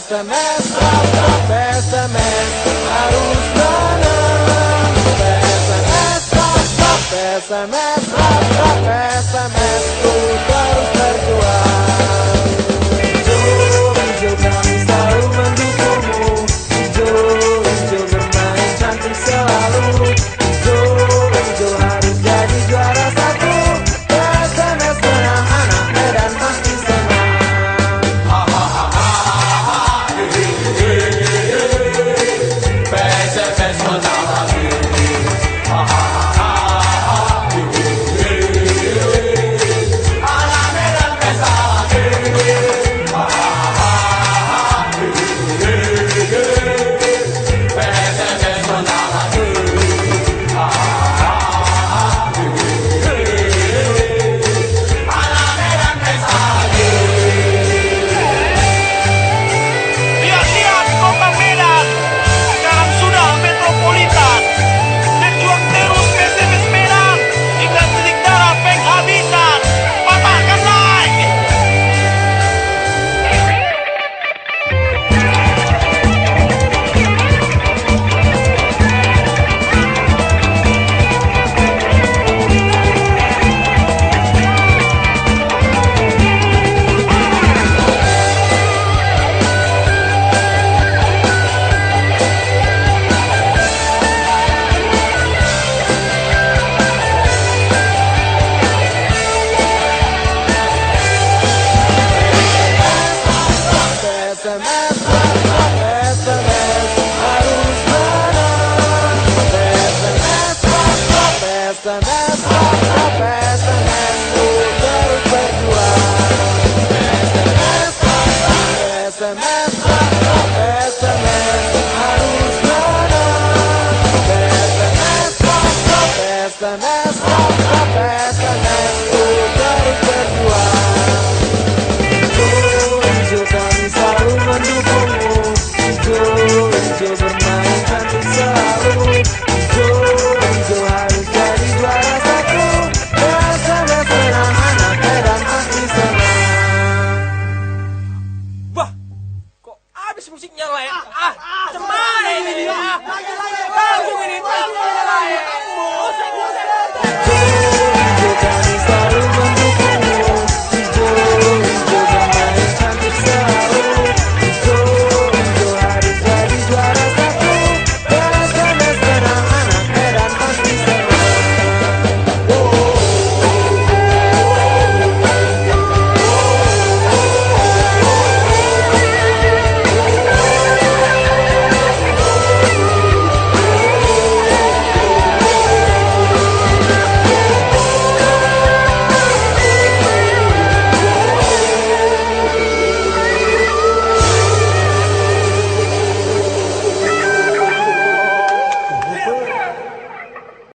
PSMS, PSMS harus menang. PSMS, PSMS, PSMS ku terus berjuang. Hijau kami selalu mendukungmu. Hijau bermain cantik selalu. Hijau harus jadi juara satu. PSMS menang, anak Medan pasti senang. PSMS menang lagi. Anak Medan pesta lagi. PSMS menang lagi. Anak Medan pesta lagi. Lihat-lihat kota Medan, sekarang sudah metropolitan. Berjuang terus PSMS Medan hingga titik darah penghabisan. Patahkan like. PSMS, PSMS harus menang. PSMS, PSMS, PSMS ku terus berjuang. PSMS, PSMS,